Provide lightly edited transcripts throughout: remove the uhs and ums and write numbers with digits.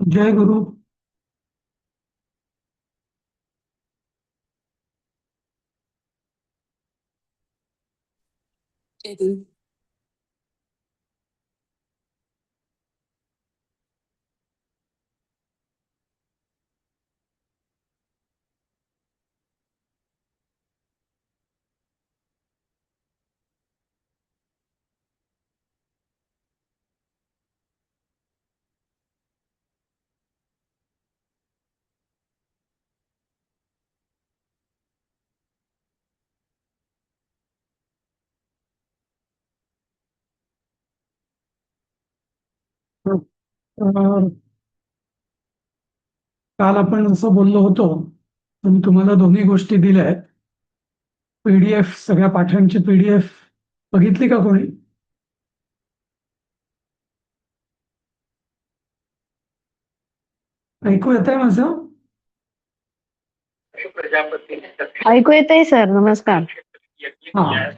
जय गुरु. Edu. अं, काल आपण जसं बोललो होतो, मी तुम्हाला दोन्ही गोष्टी दिल्या आहेत. पीडीएफ, सगळ्या पाठांची पीडीएफ बघितली का कोणी? ऐकू येत आहे माझं? ऐकू येतंय सर, नमस्कार. हा.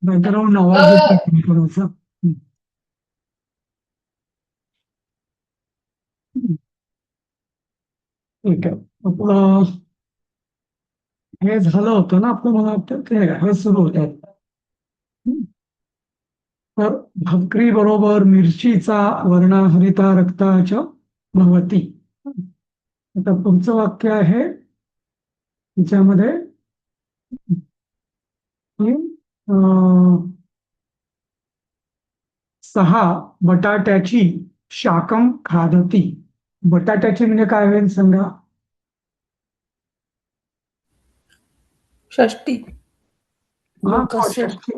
बॅकग्राऊंड आवाज येतोय थोडासा. ठीक आहे. आपलं हे झालं होतं ना, आपलं मला वाटतं हे सुरू होत आहे. तर भाकरी बरोबर मिरचीचा वर्ण हरिता रक्ताच्या भवती. आता पुढचं वाक्य आहे त्याच्यामध्ये की, सहा बटाट्याची शाकम खादती. बटाट्याची म्हणजे काय होईल सांगा? षष्टी. हा, लोकस्य. षष्ठी.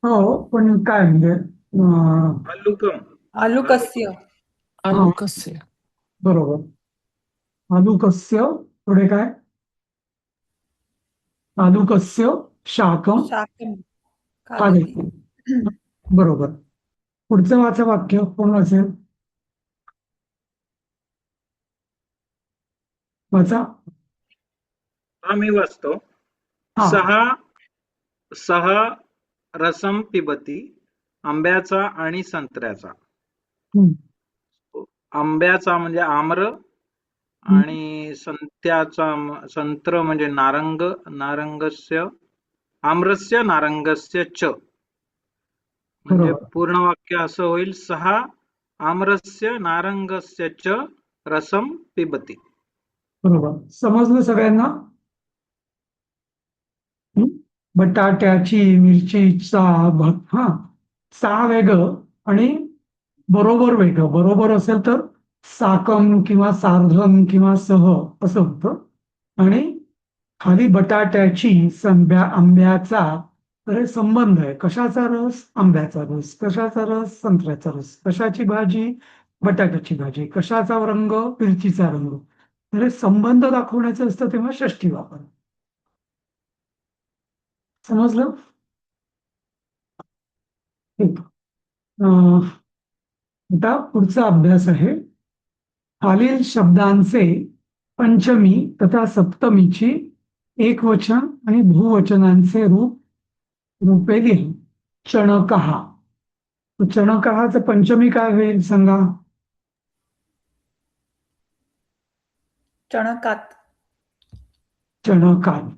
हो, पण काय म्हणजे आलुकम. आलुकस्य. आलुकस्य. बरोबर. आलुकस्य पुढे काय? आलुकस्य शाकम शाकं खादति. खादती. बरोबर. पुढचं वाक्य कोण वाचेल? वाचा. मी वाचतो. हा. सहा सहा रसम पिबती, आंब्याचा आणि संत्र्याचा. हम्म. आंब्याचा म्हणजे आम्र हम्म. आणि संत्र म्हणजे नारंग. नारंगस्य आम्रस्य नारंगस्य च. म्हणजे बरोबर. पूर्ण वाक्य असं होईल, सहा आम्रस्य नारंगस्य च रसम पिबती. बरोबर. समजलं सगळ्यांना? बटाट्याची मिरचीचा हा, सहा वेग आणि बरोबर वेग. बरोबर असेल तर साकम किंवा सार्धम किंवा सह असं होतं. आणि खाली बटाट्याची आंब्याचा तर हे संबंध आहे. कशाचा रस? आंब्याचा रस. कशाचा रस? संत्र्याचा रस. कशाची भाजी? बटाट्याची भाजी. कशाचा रंग? मिरचीचा रंग. तर हे संबंध दाखवण्याचं असतं तेव्हा षष्ठी वापर. समजलं? ठीक. आता पुढचा अभ्यास आहे. खालील शब्दांचे पंचमी तथा सप्तमीची एकवचन आणि बहुवचनांचे रूपे लिहा. चणकहा. चणकहाचं पंचमी काय होईल सांगा? चणकात. चणकात.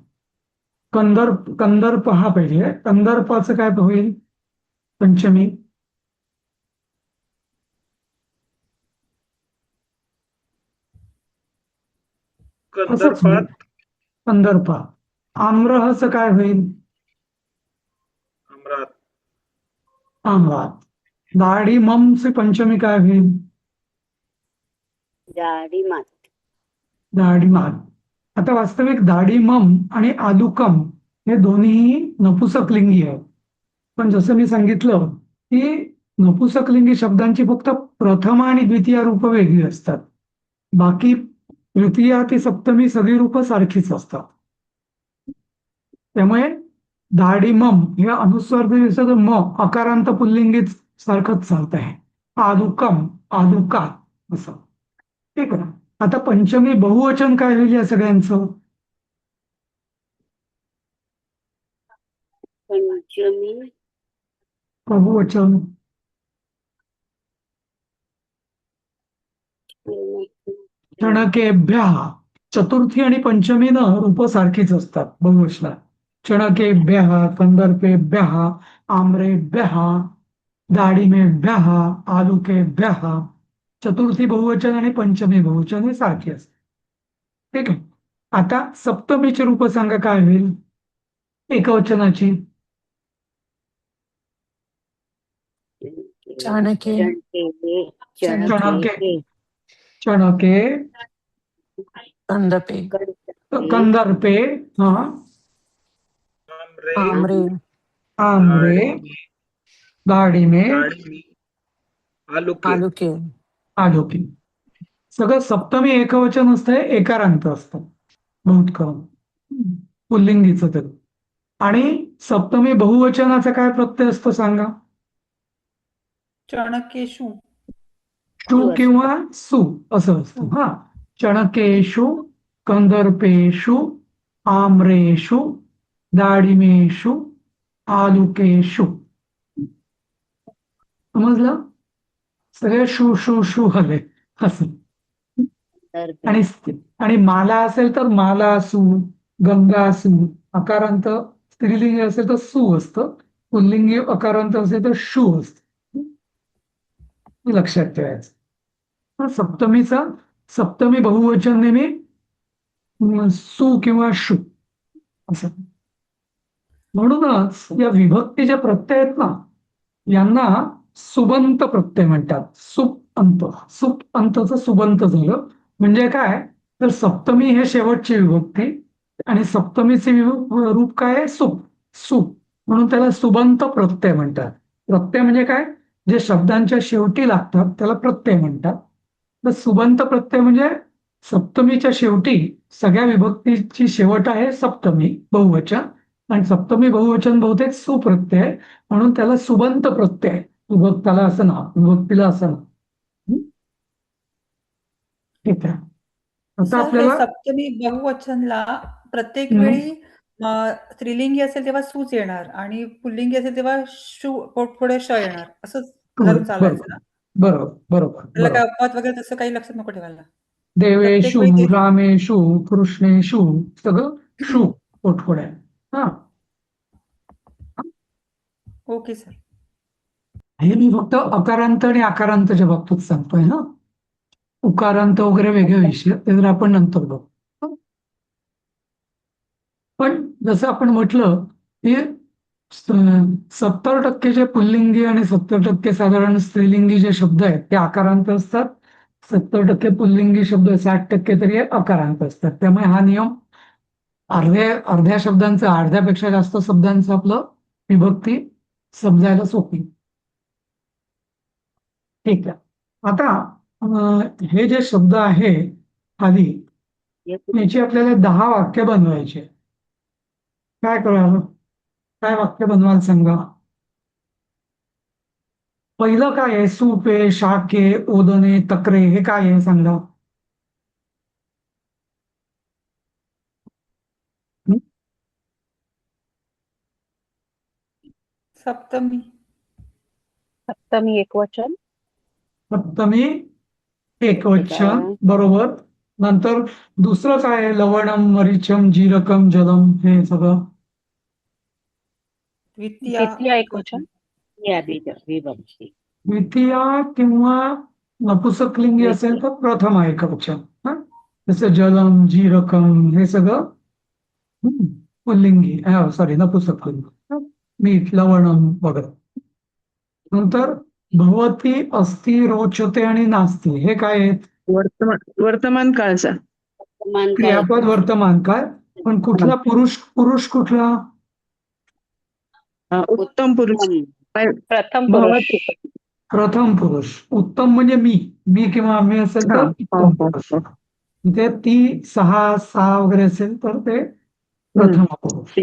कंदर्प हा पाहिजे. कंदर्पाचं काय होईल पंचमी? असंच होईल. कंदर्पात कंदर्प. आम्रहचं काय होईल? आम्रात. आम्रात. दाढी पंचमी काय होईल? जाडीमात. दाढीमात. आता वास्तविक दाढीमम आणि आलुकम हे दोन्ही नपुसकलिंगी आहेत. पण जसं मी सांगितलं की नपुसकलिंगी शब्दांची फक्त प्रथम आणि द्वितीय रूप वेगळी असतात. बाकी तृतीया ते सप्तमी सगळी रूप सारखीच असतात. त्यामुळे दाढीमम हे अनुस्वार दिसत म अकारांत पुल्लिंगीत सारखंच चालत आहे. आलुकम, आलुका असं. ठीक आहे. आता पंचमी बहुवचन काय होईल या सगळ्यांचं? पंचमी बहुवचन चणकेभ्यः चतुर्थी आणि पंचमी न रूप सारखीच असतात बहुवचनात. चणकेभ्यः, कंदर्पेभ्यः, आम्रेभ्यः, डाळिंबेभ्यः, आलुकेभ्यः. चतुर्थी बहुवचन आणि पंचमी बहुवचन हे सारखे असतात. ठीक आहे. आता सप्तमीची रूप सांगा काय होईल एकवचनाची. चाणके चणके, चणके, कंदपे कंदर्पे, हा, आम्रे, आमरे आम्रे, डाळिंबे, डाळिंबे, डाळिंबे, आलुके. आलुके आलुके. सगळं सप्तमी एकवचन असतंय, एकारांत असतं बहुत करून पुल्लिंगीचं ते. आणि सप्तमी बहुवचनाचा काय प्रत्यय असतो सांगा. चणकेषु शू किंवा सु असं असतं. हा, चणकेषु, कंदर्पेषु, आम्रेषु, डाळिंबेषु, आलुकेषु. समजलं. सगळे शू शू शू हले असं. आणि आणि माला असेल तर माला असू, गंगा असू. अकारांत स्त्रीलिंगी असेल तर सु असतं, पुल्लिंगी अकारांत असेल तर शू असतं. हे लक्षात ठेवायचं. हा, सप्तमी बहुवचन नेहमी सु किंवा शू असं. म्हणूनच या विभक्तीचे प्रत्यय आहेत ना, यांना सुबंत प्रत्यय म्हणतात. सुप अंतचं सुबंत झालं म्हणजे काय, तर सप्तमी हे शेवटची विभक्ती आणि सप्तमीचे रूप काय आहे सुप. म्हणून त्याला सुबंत प्रत्यय म्हणतात. प्रत्यय म्हणजे काय, जे शब्दांच्या शेवटी लागतात त्याला प्रत्यय म्हणतात. तर सुबंत प्रत्यय म्हणजे सप्तमीच्या शेवटी सगळ्या विभक्तीची शेवट आहे सप्तमी बहुवचन, आणि सप्तमी बहुवचन बहुतेक सुप्रत्यय म्हणून त्याला सुबंत प्रत्यय. विभक्ताला असं नाव, विभक्तीला असं नाव. ठीक आहे. आता सर हे आपल्याला सप्तमी बहुवचनला प्रत्येक हम्म, वेळी स्त्रीलिंगी असेल तेव्हा सूच येणार आणि पुल्लिंगी असेल तेव्हा पुढे श येणार असं धरून चालायचं ना. बरोबर बरोबर त्याला काय बरोबर. अपवाद वगैरे तसं काही लक्षात नको ठेवायला. देवेशु, प्रत्येक वेळी ते रामेशु, कृष्णेशु सगळं शू पोटपुढे. हा, ओके सर. हे मी फक्त अकारांत आणि आकारांतच्या बाबतीत सांगतोय ना. उकारांत वगैरे वेगळे विषय ते जर आपण नंतर बघू. पण जसं आपण म्हटलं की 70% जे पुल्लिंगी आणि 70% साधारण स्त्रीलिंगी जे शब्द आहेत ते आकारांत असतात. 70% पुल्लिंगी शब्द, 60% तरी अकारांत असतात. त्यामुळे हा नियम अर्ध्या शब्दांचं, अर्ध्यापेक्षा जास्त शब्दांचं आपलं विभक्ती समजायला सोपी. ठीक आहे. आता हे जे शब्द आहे खाली, याची आपल्याला 10 वाक्य बनवायचे. काय करावं, काय वाक्य बनवायला सांगा. पहिलं काय आहे, सुपे, शाके, ओदने, तक्रे, हे काय आहे सांगा. हं? सप्तमी सप्तमी एकवचन. सप्तमी एकवचन, बरोबर. नंतर दुसरं काय आहे, लवणम, मरीचम, जीरकम, जलम, हे सगळं. द्वितीया द्वितीय एकवचन. द्वितीया किंवा नपुसकलिंगी असेल तर प्रथमा एकवचन. हा, जसं जलम, जीरकम हे सगळं पुल्लिंगी, सॉरी नपुसकलिंगी. मीठ, लवणम वगैरे. नंतर भवती, अस्ति, रोचते आणि नास्ती हे काय आहेत. वर्तमान काळचा क्रियापद वर्तमान काळ. पण कुठला पुरुष कुठला. उत्तम पुरुष प्रथम पुरुष. प्रथम पुरुष. उत्तम म्हणजे मी किंवा आम्ही असेल तर उत्तम पुरुष. इथे ती, सहा वगैरे असेल तर ते प्रथम पुरुष.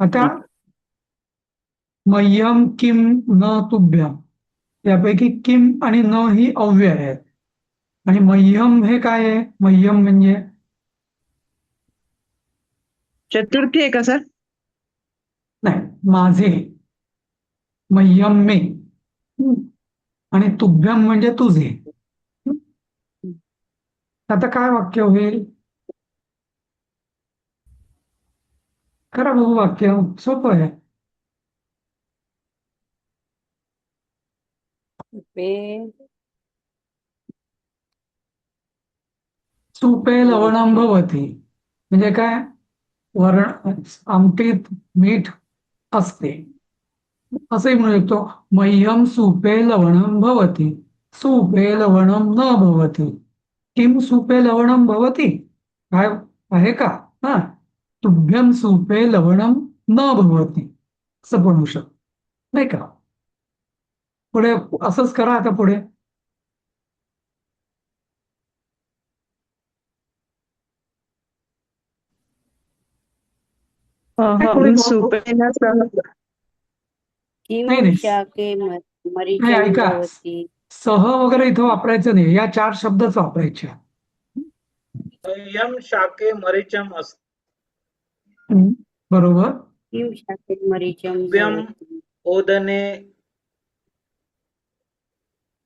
आता मह्यम, किम, न, तुभ्यम यापैकी किम आणि न ही अव्यय आहेत. आणि मह्यम हे काय आहे, मह्यम म्हणजे चतुर्थी आहे का सर? नाही, माझे, मह्यम मे. आणि तुभ्यम म्हणजे तुझे. आता काय वाक्य होईल? करा बघू वाक्य, सोपं आहे. सुपे लवणं भवती म्हणजे काय? वरण आमटीत मीठ असते असंही म्हणू शकतो. मह्यम सुपे लवणं भवती, सुपे लवणं न भवती, किम सुपे लवणं भवती, काय आहे का? हा, तुभ्यम सुपे लवणं न भवती असं पण होऊ शकतं, नाही का? पुढे असंच करा आता पुढे. अहं सुपेन सह किं नाही नाही शाके नाही, मरीचं ऐका, भवति सह वगैरे इथं वापरायचं नाही, या 4 शब्दच वापरायचे. मह्यम शाके मरीचम अस्ति. बरोबर. किं शाके मरीचं तुभ्यम भवति ओदने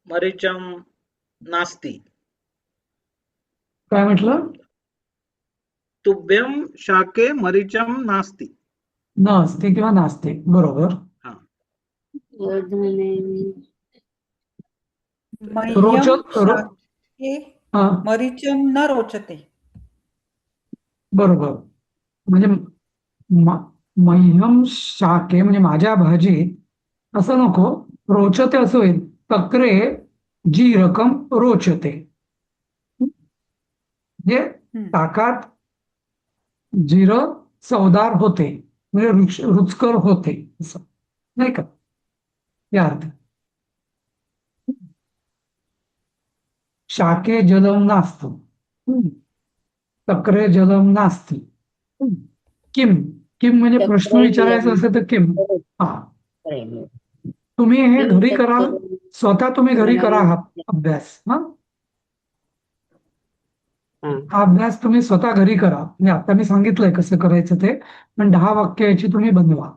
मरीचम नास्ति. काय म्हटलं? तुभ्यम शाके मरीचम नास्ति. नसते किंवा नासते, बरोबर. हा. ओदने मह्यम रोचक शाके हा, मरीचम न रोचते. बरोबर. म्हणजे मह्यम शाके म्हणजे माझ्या भाजीत असं नको, रोचते असं होईल. तक्रे जी रकम रोचते, म्हणजे ताकात जिरं चवदार होते, म्हणजे रुचकर होते असं, नाही का? या अर्थ. शाके जलम नास्ति, तक्रे जलम नास्ति. किम, किम म्हणजे प्रश्न विचारायचा असेल तर किम. हा, तुम्ही हे घरी कराल, स्वतः तुम्ही घरी करा हा अभ्यास. हा अभ्यास तुम्ही स्वतः घरी करा. म्हणजे आता मी सांगितलंय कसं करायचं ते, पण 10 वाक्य याची तुम्ही बनवा.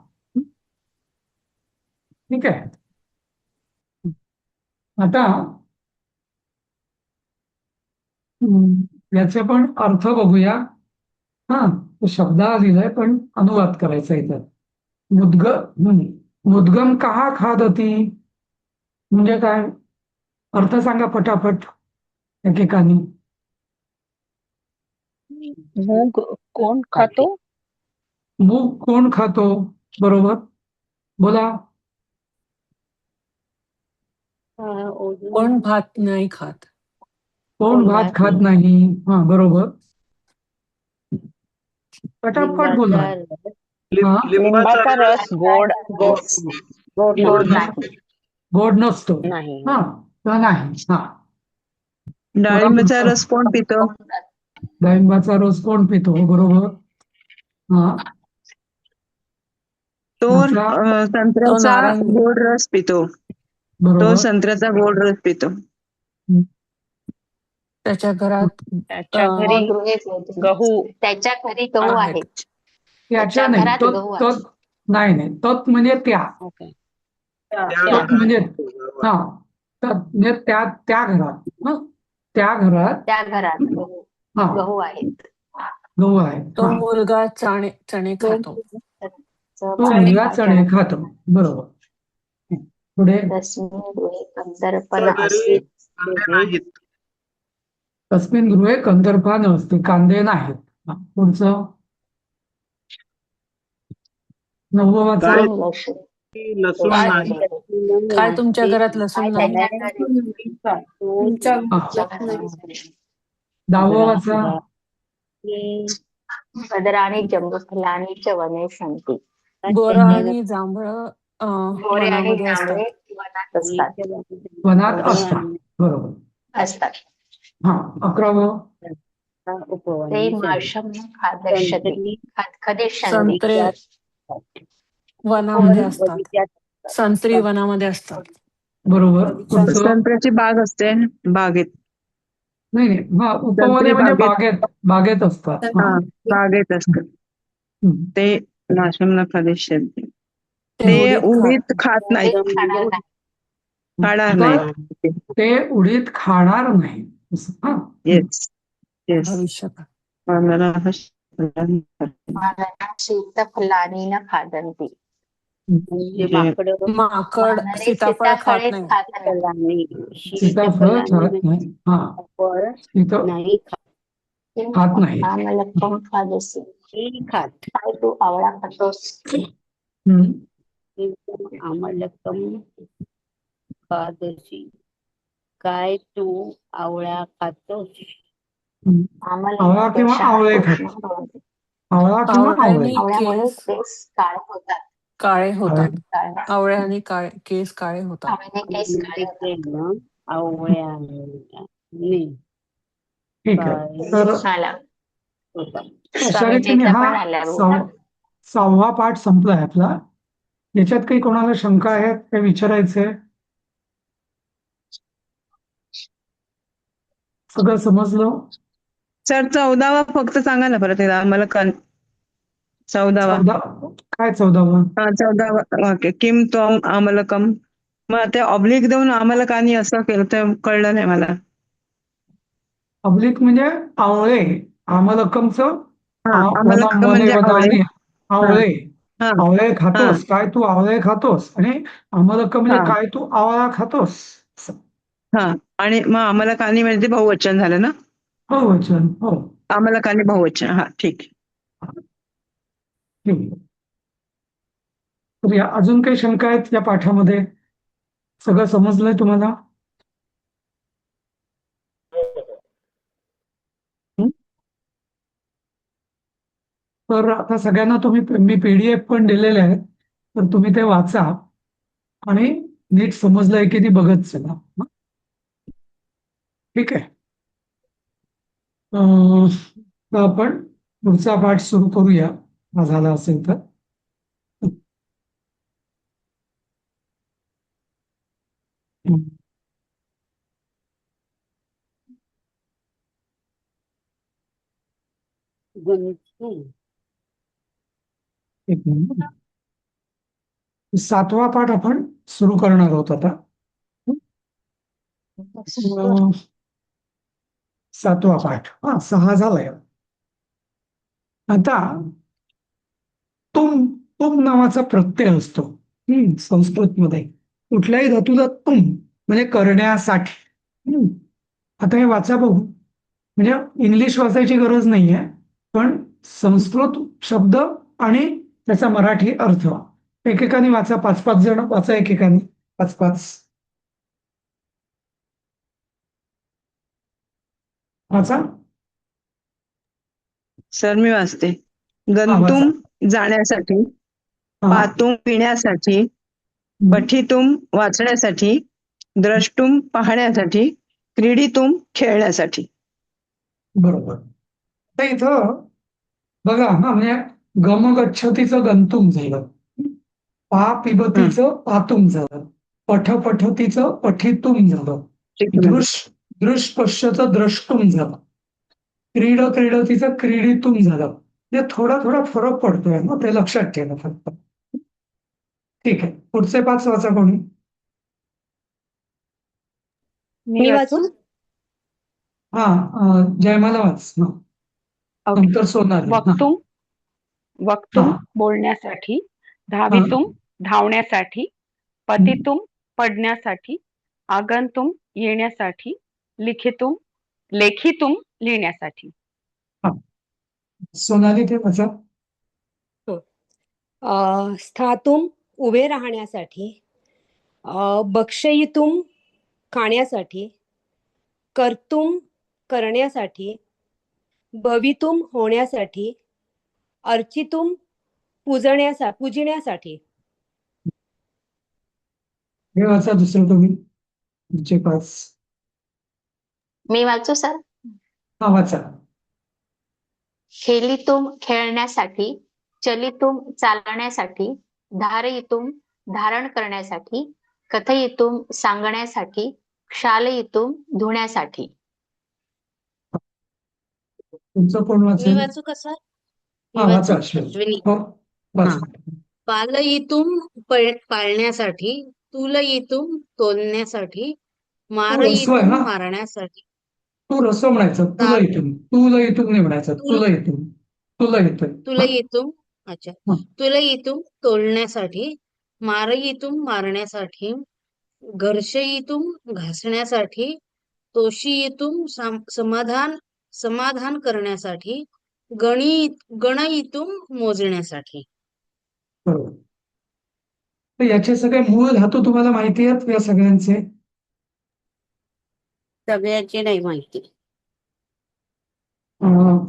ठीक आहे. आता याचे पण अर्थ बघूया. हा, तो शब्द लिहिलाय पण अनुवाद करायचा इथं. मुद्गम कहा खादती म्हणजे काय? अर्थ सांगा पटापट एकेकानी. मूग कोण खातो? मूग कोण खातो? बरोबर, बोला. कोण भात नाही खात? कोण भात खात नाही? हा, बरोबर. पटापट बोला. हा, लिंबाचा रस गोड गोड नाही. गोड नसतो. नाही. हा, तर नाही. हा, डाळिंबाचा रस कोण पितो? डाळिंबाचा रस कोण पितो? बरोबर. हा, तो दुसरा, संत्र्याचा नारंगी. गोड रस पितो. तो बरोबर. संत्र्याचा गोड रस पितो. त्याच्या घरात त्याच्या घरी गहू त्याच्या घरी गहू आहेत. आहेत. त्याच्या त्याच्या नाही, घरात गहू आहे. तत् नाही नाही, तत् म्हणजे त्या. ओके. तत् म्हणजे हा, तत् म्हणजे त्या घरात. हा, त्या घरात त्या घरात हा गहू आहेत. गहू आहे. तो हा, मुलगा चणे खातो. तो मुलगा चणे खातो. बरोबर. पुढे, तस्मिन् गृहे कंदर्पण त्या घरी अस्ति. कांदे नाहीत. तस्मिन गृहे कंदर्पा नसते, कांदे नाहीत. हा, पुढचं 9वाचं. काय लसूण लसूण काय नाही. काय तुमच्या घरात लसूण नाही? त्याच्या घरी हा, 10वाचा. भद्राणि जम्बूफलानि च वने सन्ति. बोरं आणि जांभळ मोरे आणि वनामध्ये असतात. जांभळे वनात असतात. वनात असतात. बरोबर. असतात. हा, 11वं. ते मार्शम खादष्यति. खदिष्यन्ति. संत्रे वनामध्ये असतात. संत्री वनामध्ये असतात. बरोबर. पुढचं. संत्र्याची बाग असते बागेत. नाही नाही, हा, उपवने म्हणजे बागेत असतात. हा. हा, बागेत असतात. हम्म. ते नाशमला खादिष्यन्ति. ते उडीद खात नाहीत. ते खाणार नाही. खाणार तर नाही. ते उडीद खाणार नाही. असं. हा. येस. येस भविष्यकाळ. मरणाः मरणं शीतफलानि न खादन्ति. म्हणजे म्हणजे माकड वानरे सीताफळ खात सीताफळे नाही. खात नाहीत. फलांनी सीताफळ शीतफलांनी खात नाही. हा, फळ सीत नाही खात नाही. आमलकम खादसि. खात. काय तू आवळा खातोस? हम्म. आमलकम खादशी. काय तू आवळा खातोस? हम्म. आवळा आमलं किंवा केशः आवळे कृष्ण खातो. भवन्ति. आवळा किंवा आवळे. आवळ्याने आवळ्यामुळे केस केस काळे होतात. काळे होतात. काळे. आवळ्याने केस काळे होतात. आवळ्याने केस काळे होतात. आवळ्याने ठीक आहे. काळे तर आला. अशा स्वामी रीतीने विवेकला हा पण आला बघा. 6वा पाठ संपलाय आपला. याच्यात काही कोणाला शंका आहेत काही विचारायचंय? सगळं समजलं? सर 14वा फक्त सांगा ना परत एकदा आम्हाला 14वा. 14वा? हा 14वा वाक्य किम त्वम आमलकम. मग ते ऑब्लिक देऊन आम्हाला कानी असं केलं तर कळलं नाही मला. पब्लिक म्हणजे आवळे. आमलकमचं हा आमलकम म्हणजे आवळे. हा आवळे. हा आवळे हा खातोस काय तू आवळे खातोस, आणि आमलकम म्हणजे हा काय तू आवळा खातोस. हा आणि मग आम्हाला कानी म्हणजे बहुवचन झालं ना. बहुवचन. हो, आम्हाला कानी बहुवचन. हा ठीक आहे. ठीक आहे. तर अजून काही शंका आहेत या पाठामध्ये? सगळं समजलंय तुम्हाला? हं? तर आता सगळ्यांना मी PDF पण दिलेले आहेत, तर तुम्ही ते वाचा आणि नीट समजलंय की नाही बघत चला. हं? ठीक आहे. तर आपण पुढचा पाठ सुरू करूया, हा झाला असेल तर. हं. गुंतून. एक मिनिट. 7वा पाठ आपण सुरू करणार आहोत आता. अं, 7वा पाठ. 6 झालाय. आता तुम नावाचा प्रत्यय असतो संस्कृतमध्ये. कुठल्याही धातूला तुम म्हणजे करण्यासाठी. आता हे वाचा बघू. म्हणजे इंग्लिश वाचायची गरज नाहीये, पण संस्कृत शब्द आणि त्याचा मराठी अर्थ एकेकाने वाचा. 5-5 जण वाचा, एकेकाने 5-5 वाचा. सर मी वाचते. हा, वाचा. गंतुम जाण्यासाठी, हा. पातुम पिण्यासाठी, पठितुम वाचण्यासाठी, द्रष्टुम पाहण्यासाठी, क्रीडितुम खेळण्यासाठी. बरोबर. तर इथं बघा, म्हणजे गमगच्छतीचं गंतुम झालं, पा पिबतीचं पातुम झालं, पठतीचं पठितुम झालं, दृष्पश्यचं द्रष्टुम झालं, क्रीडतीचं क्रीडितुम झालं. म्हणजे थोडा थोडा फरक पडतोय ना, ते लक्षात ठेवा फक्त. ठीक आहे. पुढचे 5 वाचा कोणी. मी वाचू. हा, जयमाला वाच. नंतर सोनाली. वक्तुम हा. बोलण्यासाठी, धावितुम धावण्यासाठी, पतितुम पडण्यासाठी, आगंतुम येण्यासाठी, लेखितुम लिहिण्यासाठी. सोनाली ते वाचा. स्थातुम उभे राहण्यासाठी, बक्षयितुम खाण्यासाठी, कर्तुम करण्यासाठी, भवितुम होण्यासाठी, अर्चितुम पूजण्यासाठी. हे वाचा दुसरं तुम्ही. पुढचे 5. मी वाचू सर. हा, वाचा. खेलितुम खेळण्यासाठी, चलितुम चालण्यासाठी, धारयितुम धारण करण्यासाठी, कथयितुम सांगण्यासाठी, क्षालयितुम धुण्यासाठी. तुमचं कोण मी वाचेल? वाचू का सर? हा, वाचा अश्विनी. हो, वाचा. पालयितुम पाळण्यासाठी, तुलयितुम तोलण्यासाठी, स्वय, मारयितुम हा. मारण्यासाठी. तू रस म्हणायचं, तुला इथून, तुला इथून नाही म्हणायचं, तुला इथून, तुला येतोय. तुला येतूम अच्छा हा. तुला येतूम तोलण्यासाठी, मारयितुम मारण्यासाठी, घर्षयितुम घासण्यासाठी, तोषयितुम समाधान समाधान करण्यासाठी, गणयितुम मोजण्यासाठी. बरोबर. तर याचे सगळे मूळ धातू तुम्हाला माहिती आहेत या सगळ्यांचे? सगळ्याची नाही माहिती.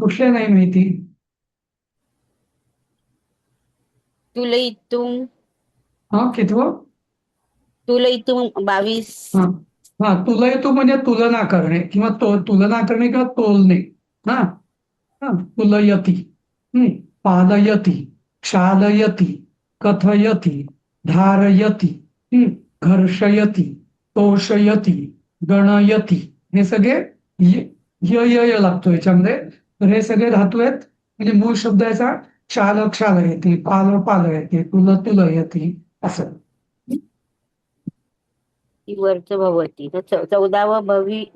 कुठले नाही माहिती? तुलयितुम कितवं? तुलयितुम 22. हा हा तुलयतू म्हणजे तुलना करणे किंवा तुलना करणे किंवा तोलणे. हा हा तुलयती, पालयती, क्षालयती, कथयती, धारयती, घर्षयती, तोषयती, गणयती, हे सगळे य लागतो याच्यामध्ये. तर हे सगळे धातू आहेत. म्हणजे मूळ शब्द याचा क्षाल क्षालयती, पाल पालयती, तुलयती असं. वरच भवती तर 14वं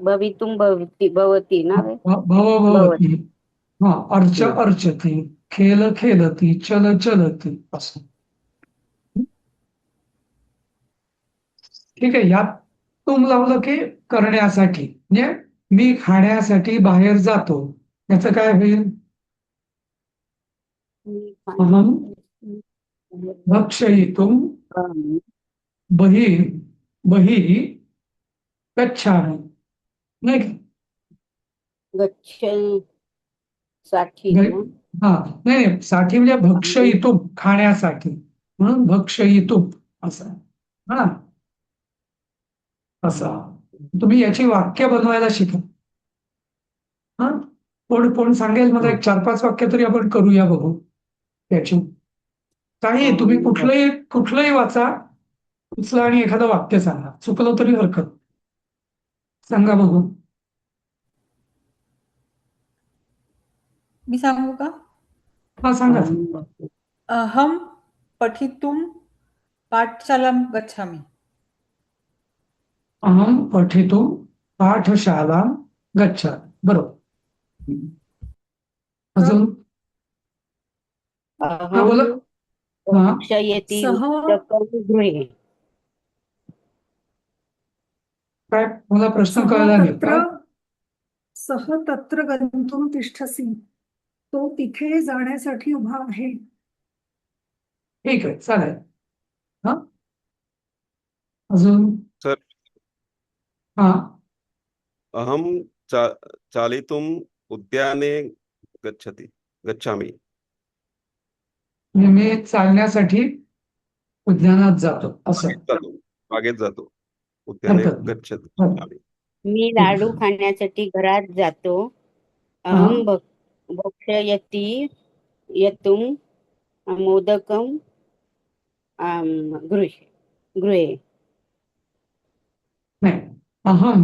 भवितुम भवती ना रे? भवभवती, अर्च अर्चती, खेल खेलती, चल चलती असं. ठीक आहे. यात तुम लावलं की करण्यासाठी, म्हणजे मी खाण्यासाठी बाहेर जातो, याचं काय होईल? अहम भक्षयितुम बहिः गच्छामि, नाही का? साठी नाही, साठी म्हणजे भक्षयितुम, खाण्यासाठी, म्हणून भक्षयितुम असं. हा असं तुम्ही याची वाक्य बनवायला शिका. हा कोण सांगेल मला? एक 4-5 वाक्य तरी आपण करूया, बघू त्याची. काही तुम्ही कुठलंही वाचा, उचला आणि एखादं वाक्य सांगा, चुकलं तरी हरकत. सांगा बघू. मी सांगू का? हा सांगा. अहम पठितुम पाठशालां गच्छामि. अहम पठितुम पाठशालां गच्छामि. बरोबर. अजून बोला. भक्षयति गृहे. काय मला प्रश्न कळला नाही. सह तत्र गंतुम तिष्ठसी, तो तिथे जाण्यासाठी उभा आहे. ठीक आहे, चालेल. हा अजून सर, हा अहम चालितुम उद्याने गच्छामि. मी चालण्यासाठी उद्यानात जातो असं. बागेत जातो. उद्याने गच्छामि. मी लाडू खाण्यासाठी घरात जातो. अहम भक्षयति यतुम मोदकम गृहे. नाही, अहम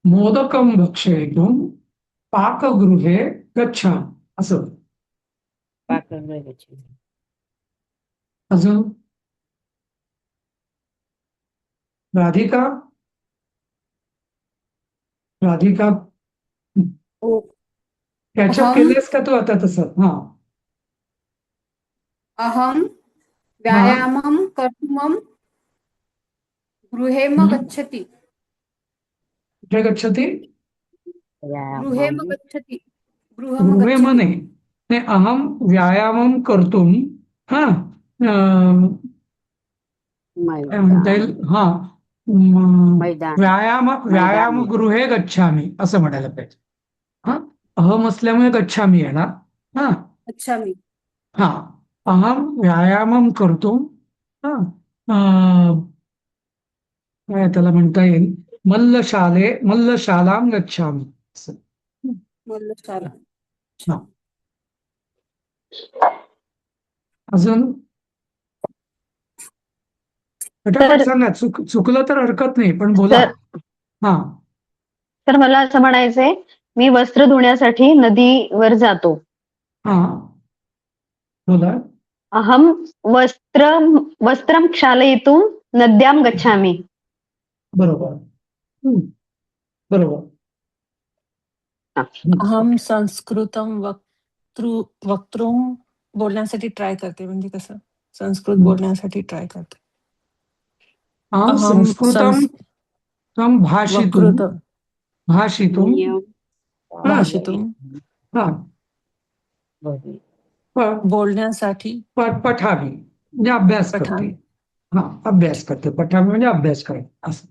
मोदकम भक्षयितुम पाकगृहे गच्छामि असं. पाकगृहे गच्छामि. अजून राधिका त्याच्यात केलेस का तू आता तसं? अहम व्यायामं कर्तुम गृहेम गच्छति. कुठे गच्छति? गृहेम गच्छति. गृहेम नाही, अहम व्यायामं कर्तुम म्हणता येईल. व्यायाम गृहे गच्छामि असं म्हणायला पाहिजे. अहम असल्यामुळे गच्छामि येणार. गच्छामि. अहम व्यायामं कर्तुम काय त्याला म्हणता येईल, मल्लशालां गच्छामि. मल्लशाला. अजून सांगा. चुकलं तर हरकत नाही, पण बोला. तर मला असं म्हणायचंय, मी वस्त्र धुण्यासाठी नदीवर जातो. बोला. अहम वस्त्रम क्षालयितुम नद्यां गच्छामि. बरोबर. अहम संस्कृतम वक्तृम बोलण्यासाठी ट्राय करते, म्हणजे कसं संस्कृत बोलण्यासाठी ट्राय करते. अहम अहम संस्कृतम त्वं भाषितुं वक्तृतम भाषितुं नियम भाषितुम हा भवी प- बोलण्यासाठी पठावी म्हणजे अभ्यास करते. पठावी. हा अभ्यास करते. पठावी म्हणजे अभ्यास करते असं.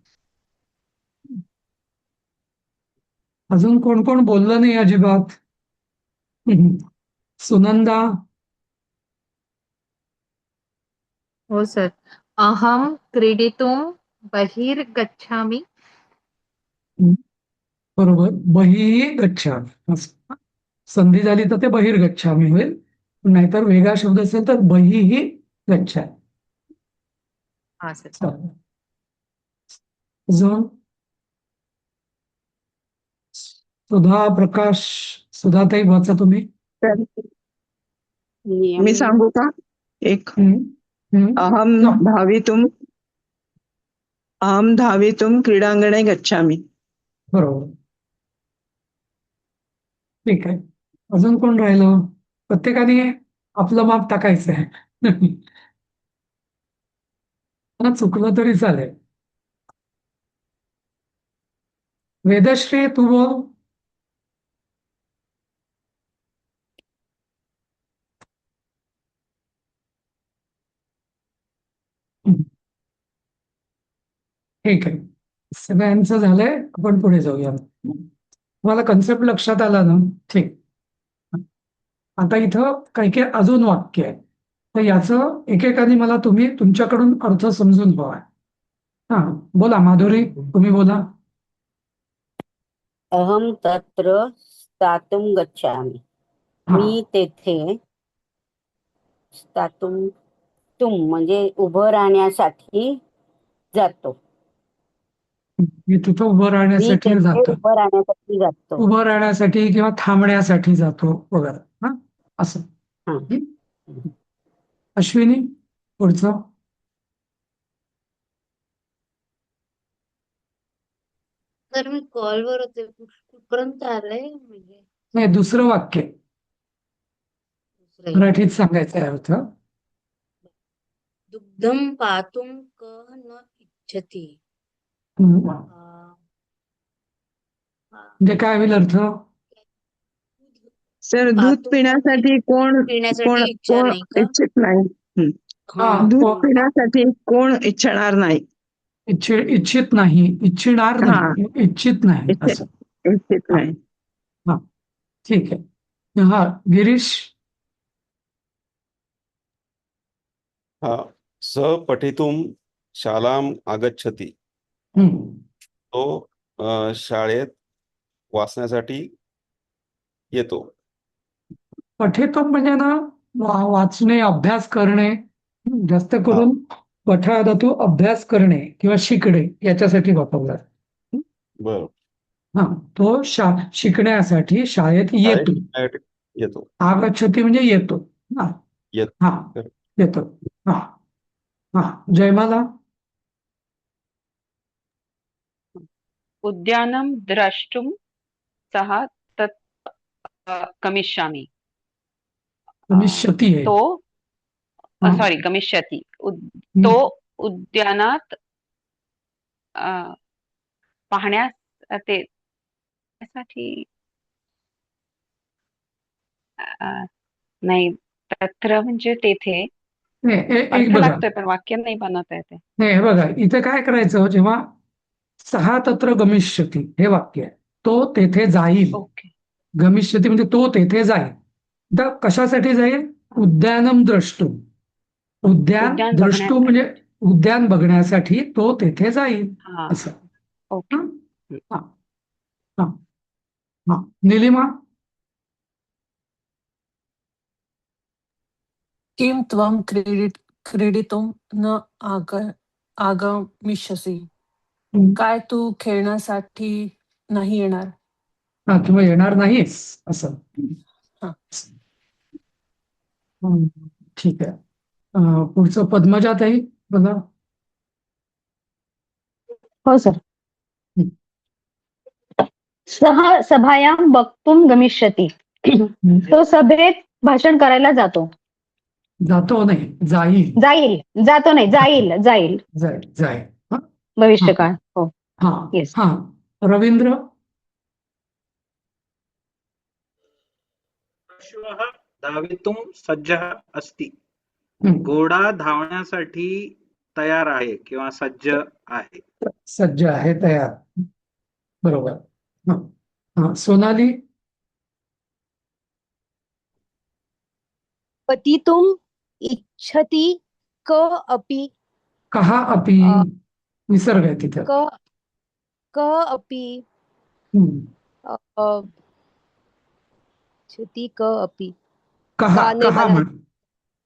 अजून कोण कोण बोललं नाही अजिबात? सुनंदा. हो सर. अहम क्रीडितुं बहिर्गच्छामि. बरोबर. बहिः गच्छामि असं. संधी झाली तर ते बहिर्गच्छामि होईल, नाहीतर वेगळा शब्द असेल तर बहिः गच्छामि. हा सर. चालेल. अजून सुधा प्रकाश. सुधाताई वाचा तुम्ही. तर नियम मी सांगू का एक? अहम जा. धावितुम क्रीडांगणे गच्छामि. बरोबर. ठीक आहे. अजून कोण राहिलं? प्रत्येकाने आपलं माप टाकायचं आहे. मला चुकलं तरी चालेल. वेदश्री तू बोल. ठीक आहे. सगळ्यांचं झालंय. आपण पुढे जाऊया. तुम्हाला कन्सेप्ट लक्षात आला ना? ठीक. आता इथं काही काही अजून वाक्य आहे, तर याचं एकेकाने मला तुम्ही तुमच्याकडून अर्थ समजून हवा. हा बोला माधुरी, तुम्ही बोला. अहम तत्र स्थातुम गच्छामि. हा. मी तेथे स्थातुम तुम म्हणजे उभं राहण्यासाठी जातो. मी तिथं उभं मी राहण्यासाठी तेथे जातो. उभं राहण्यासाठी जातो. उभं राहण्यासाठी किंवा थांबण्यासाठी जातो वगैरे. हा असं. हा. अश्विनी पुढचं. तर मी कॉलवर होते, कुठपर्यंत आलंय म्हणजे नाही, दुसरं वाक्य दुसरं मराठीत सांगायचं आहे अर्थ. दुग्धम पातुम क न इच्छति. म्हणजे काय होईल अर्थ? सर दूध पातुम पिण्यासाठी कोण पिण्यासाठी कोण इच्छा कोण नाही का? इच्छित नाही. हा, दूध कोण पिण्यासाठी कोण इच्छणार नाही. इच्छित नाही, इच्छिणार हा. नाही, इच्छित नाही असं. इच्छित हा. नाही. हा ठीक आहे. हा गिरीश. हा स पठितुम शालाम आगच्छति. तो शाळेत वाचण्यासाठी येतो. पठितुम म्हणजे ना वाचणे, अभ्यास करणे. जास्त करून पठा धातू अभ्यास करणे किंवा शिकणे याच्यासाठी वापरला. बर. हा तो शिकण्यासाठी शाळेत येतो. शाळेत येतो. आगच्छति म्हणजे येतो. हा येत. हा येतो. हा हा जयमाला. उद्यानं द्रष्टुम सह तत् गमिष्यामि. गमिष्यति आहे. तो हा. सॉरी गमिष्यति. तो उद्यानात पाहण्यास ते त्यासाठी नाही, तत्र म्हणजे तेथे एक अर्थ बघा. लागतोय पण वाक्य नाही बनवता येते. नाही हे बघा, इथे काय करायचं, जेव्हा सहा तत्र गमिष्यति हे वाक्य आहे, तो तेथे जाईल. ओके. गमिष्यति म्हणजे तो तेथे जाईल. तर कशासाठी जाईल? उद्यानम द्रष्टुम. उद्यान द्रष्टुम म्हणजे उद्यान बघण्यासाठी तो तेथे जाईल असं. ओके. हा हा हा निलिमा. किम त्वं क्रीडितुम न आगमिष्यसि. काय तू खेळण्यासाठी नाही येणार? हा किंवा येणार नाहीस असं. ठीक आहे. पुढचं पद्मजाताई बघा. हो सर. सः सभायां वक्तुं गमिष्यति. तो सभेत भाषण करायला जातो. जातो नाही, जाईल. जातो नाही, जाईल. जाईल जाईल. हा भविष्यकाळ. हो. हा येस. हा. रवींद्र. अश्वः धावितुं सज्जः अस्ति. हम्म. घोडा धावण्यासाठी तयार आहे किंवा सज्ज आहे. सज्ज आहे, तयार. बरोबर. हा हा. सोनाली. पतितुम् इच्छति क अपि कहा अपि अ, विसर्ग आहे तिथे. क अपि हम्म. अ, इच्छति क अपि कहा का नाही कहा मला म्हण.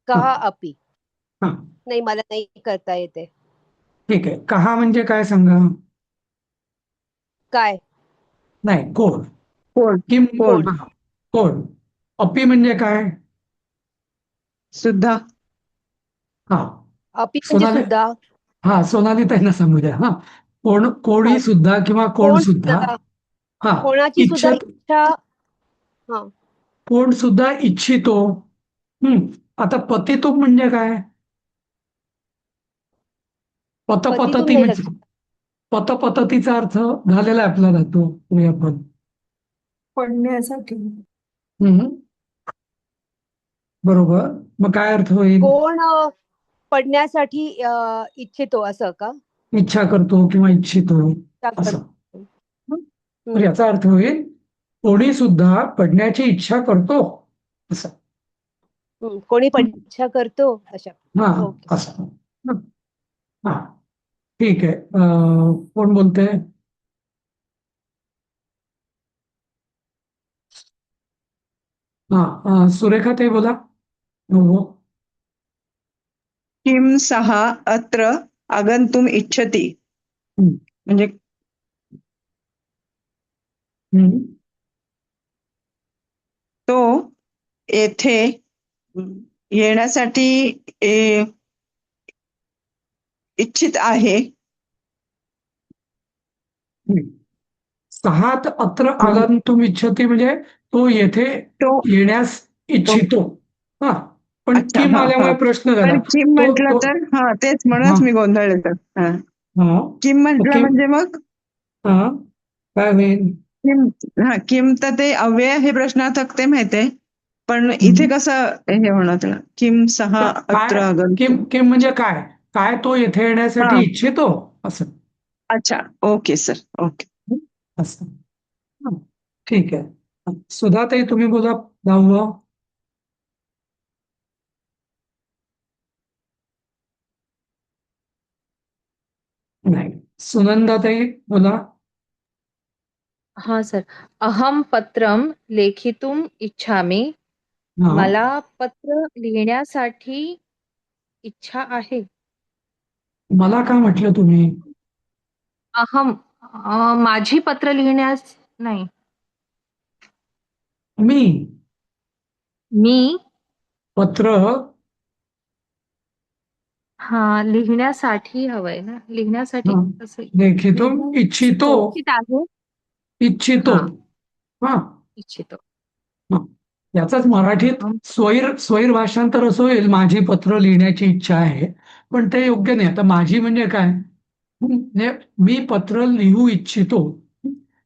कहा अपि हा नाही मला नाही करता येते. ठीक आहे. कहा म्हणजे काय सांगा. काय नाही, कोण. कोण किम. कोण हा, कोण. अपि म्हणजे काय. सुद्धा. हा. अपि म्हणजे सोनाली. सुद्धा. हा, सोनाली ताईंना सांगू द्या. हा, कोणी हा, सुद्धा किंवा कोण कोण सुद्धा. सुद्धा हा. कोणाची सुद्धा इच्छत. इच्छा. हा कोण सुद्धा इच्छितो. आता पतितुम म्हणजे काय. पतितुम पतपतती नाही म्हणजे लक्षात. पतपततीचा अर्थ झालेला आहे आपला जातो क्रियापद. पडण्यासाठी. बरोबर. मग काय अर्थ होईल. कोण पडण्यासाठी इच्छितो असं का. इच्छा करतो किंवा इच्छितो असं. तर याचा अर्थ होईल कोणी सुद्धा पडण्याची इच्छा करतो असं. कोणी इच्छा करतो अशा. हा ओके. असं. हा ठीक आहे. कोण बोलते. हा सुरेखा ताई बोला. हो. किम सः अत्र आगन्तुम् इच्छति. म्हणजे तो येथे येण्यासाठी इच्छित आहे. सहात अत्र आगन्तुम् इच्छति म्हणजे तो येथे तो येण्यास इच्छितो. हा पण अच्छा. किम हा हा. आल्यामुळे प्रश्न झाला. पण किम तो म्हटलं तो तर हा तेच हा म्हणूनच मी गोंधळले तर. हा. हा. किम म्हटलं किम. म्हणजे मग हा काय होईल. किम. हा किम तर ते अव्यय हे प्रश्नार्थक ते माहितीये. पण इथे कसं हे होणार त्याला. किम सः अत्र काय आगन्तुम्. किम म्हणजे काय. काय तो येथे येण्यासाठी हा. इच्छितो असं. अच्छा. Okay sir. ओके. असं. हा, ठीक आहे. सुधाताई तुम्ही बोला 10वं. नाही. सुनंदाताई बोला. हा सर. अहम पत्रम लेखितुम इच्छामि. हा. मला पत्र लिहिण्यासाठी इच्छा आहे. मला काय म्हटलं तुम्ही. अहम माझी पत्र लिहिण्यास नाही. मी पत्र हा लिहिण्यासाठी हवंय ना. लिहिण्यासाठी हा, कसं लेखितुम इच्छितो. इच्छित आहे. इच्छितो. हा हा इच्छितो. हा. याचाच मराठीत स्वैर भाषांतर असं होईल माझी पत्र लिहिण्याची इच्छा आहे. पण ते योग्य नाही. आता माझी म्हणजे काय. म्हणजे मी पत्र लिहू इच्छितो.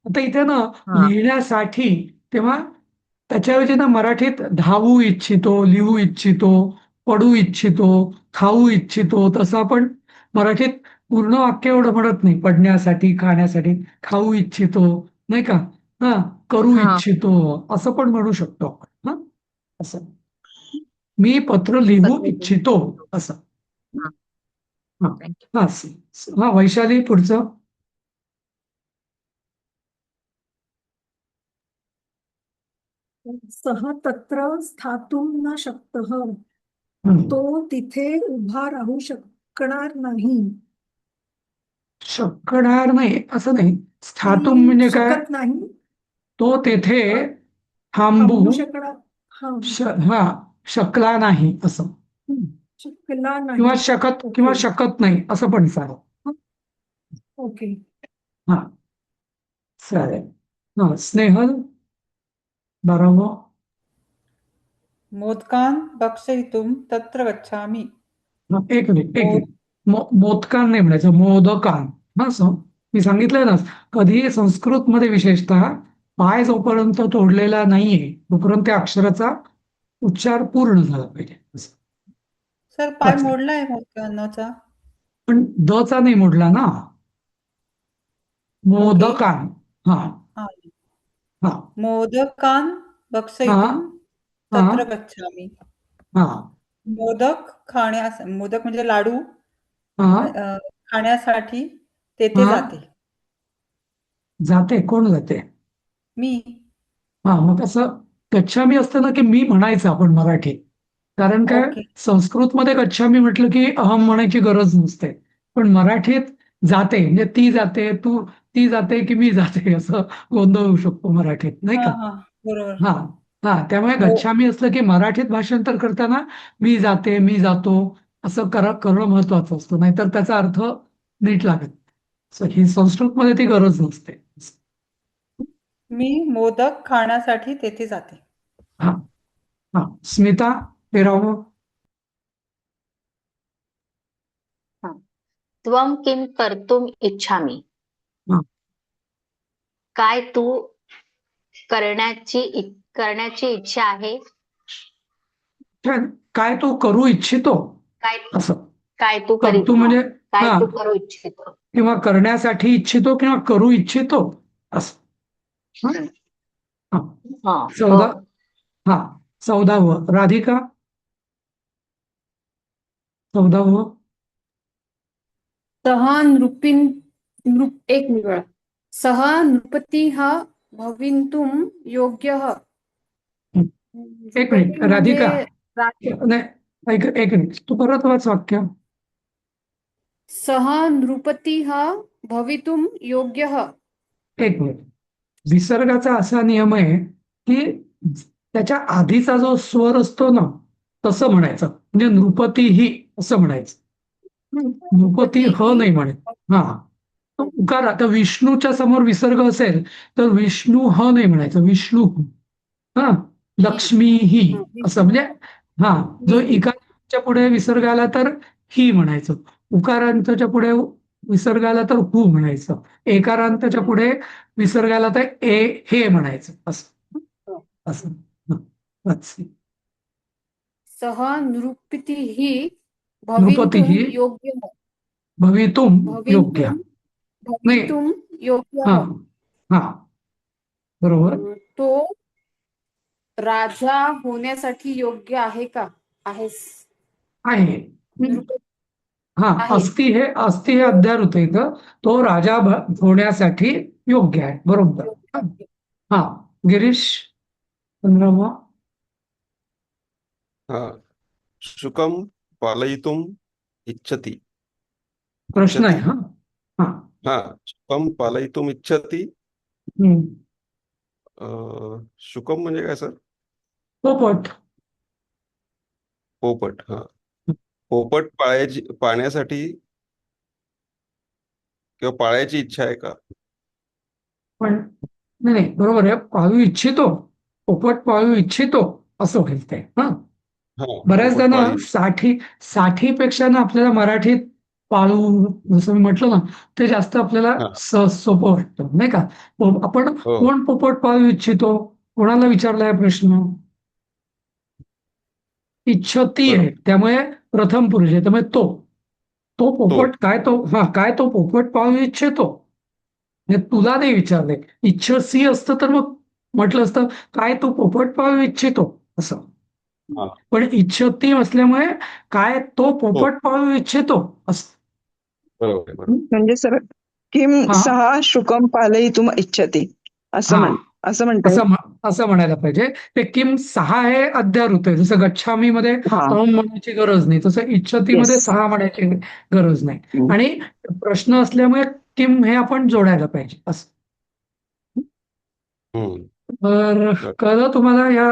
आता इथे ना हा लिहिण्यासाठी तेव्हा त्याच्याऐवजी ना मराठीत धावू इच्छितो, लिहू इच्छितो, पडू इच्छितो, खाऊ इच्छितो. तसं आपण मराठीत पूर्ण वाक्य एवढं म्हणत नाही. पडण्यासाठी, खाण्यासाठी. खाऊ इच्छितो नाही का. हा करू हा इच्छितो असं पण म्हणू शकतो आपण. हा असं. मी पत्र लिहू पत्र इच्छितो असं. हा हा थँक्यू. हा हा. वैशाली पुढचं. सः तत्र स्थातुं न शक्तः. तो तिथे उभा राहू शकणार नाही. शकणार नाही असं नाही. स्थातुम म्हणजे काय. शकत नाही. तो तेथे थांबू थांबू शकणार. हा हा शकला नाही असं. शकला किंवा नाही. ओके. शकत नाही असं पण सांग. ओके. हा चालेल. हा स्नेहल 12. मोदकान् भक्षयितुं तत्र गच्छामि. एक मिनिट एक मोद मिनिट मोदकान नाही म्हणायचं मोदकान. हा मी सांगितलंय ना कधीही संस्कृत मध्ये विशेषतः पाय जोपर्यंत तोडलेला नाहीये तोपर्यंत त्या अक्षराचा उच्चार पूर्ण झाला पाहिजे असं. सर पाय वाचा. मोडलाय मोदकांचा. पण द चा नाही मोडला ना. ओके. मोदकान. हा हा. हा मोदकान् हा भक्षयितुं हा तत्र गच्छामि. हा मोदक म्हणजे लाडू हा खाण्यासाठी तेथे हा जाते. जाते कोण जाते? मी. हा मग असं गच्छामी असतं ना की मी म्हणायचं आपण मराठीत. कारण काय ओके. संस्कृतमध्ये गच्छामी म्हटलं की अहम म्हणायची गरज नसते. पण मराठीत जाते म्हणजे ती जाते ती जाते की मी जाते असं गोंधळ होऊ शकतो मराठीत नाही हां, का. हां. बरोबर. हा हा त्यामुळे मो गच्छामी असलं की मराठीत भाषांतर करताना मी जाते मी जातो असं करणं महत्वाचं असतं नाहीतर त्याचा अर्थ नीट लागत नाही. So ही संस्कृतमध्ये ती गरज नसते. मी मोदक खाण्यासाठी तेथे जाते. हा हा स्मिता 13. हा. त्वं किं कर्तुम् इच्छामि. हा. काय तू करण्याची इच्छा आहे. छान. काय तो करू इच्छितो काय असं. काय तू करतो करीत हा म्हणजे काय हा तू करू इच्छितो. किंवा करण्यासाठी इच्छितो किंवा करू इच्छितो असं. हा. हा. हा. 14. हो. हा 14. राधिका 14. सः एक मिनिट बाळा. सः नृपतिः भवितुं योग्यः. एक मिनिट नृपती म्हणजे राधिका राजा. नाही एक मिनिट तू परत वाच वाक्य. सः नृपतिः भवितुं योग्यः. एक मिनिट विसर्गाचा असा नियम आहे की त्याच्या आधीचा जो स्वर असतो ना तसं म्हणायचं म्हणजे नृपती ही असं म्हणायचं. नृपती ह नाही म्हणत. हा उकार आता विष्णूच्या समोर विसर्ग असेल तर विष्णू ह नाही म्हणायचं विष्णू हा लक्ष्मी ही असं म्हणजे हा जो इकारांच्या पुढे विसर्ग आला तर ही म्हणायचं उकारांच्या पुढे विसर्ग आला तर हू म्हणायचं एकारांताच्या पुढे विसर्ग आला तर हे म्हणायचं असं असं. वाच. सः नृपतिः नृपती भवितुं ही योग्यः. भवितुम योग्य नाही. भवितुं हा योग्यः. हा बरोबर तो राजा होण्यासाठी योग्य आहे का. आहेस आहे. नृपती हा आहे. अस्ति हे अध्यार होतं इथं तो राजा होण्यासाठी योग्य आहे बरोबर. हा गिरीश 15. हा शुकं पालयितुम् इच्छति. प्रश्न आहे. इच्छति हा हा हा शुकं पालयितुम् इच्छति. हम्म. शुकम म्हणजे काय सर. पोपट. पोपट. हा पोपट पाळण्यासाठी किंवा पाळायची इच्छा आहे का. पण नाही बरोबर आहे पाळू इच्छितो पोपट पाळू इच्छितो असं होईल ते. हा हा बऱ्याचदा पोपट ना पाळी. 60पेक्षा ना आपल्याला मराठीत पाळू जसं मी म्हटलं ना ते जास्त आपल्याला हा सोपं वाटतं नाही का. आपण हो कोण पोपट पाळू इच्छितो कोणाला विचारलाय प्रश्न. इच्छती आहे बरोबर. त्यामुळे प्रथम पुरुष आहे त्यामुळे तो तो पोपट काय तो पोपट पाळू इच्छितो. म्हणजे तुला नाही विचारले इच्छसी असतं तर मग म्हटलं असतं काय तो पोपट पाळू इच्छितो असं. हा पण इच्छती असल्यामुळे काय तो तो पोपट पाळू इच्छितो असं. बरोबर आहे, बरोबर. म्हणजे सर किम हा सहा शुकम पालयितुम इच्छति हा असं म्हणताय. असं म्हणायला पाहिजे. ते किम 6 हे अध्यार होते जसं गच्छामी मध्ये हा म्हणायची गरज नाही तसं इच्छतीमध्ये येस. 6 म्हणायची गरज नाही. आणि प्रश्न असल्यामुळे किम हे आपण जोडायला पाहिजे असं. हम्म. तर बरं. कळलं तुम्हाला या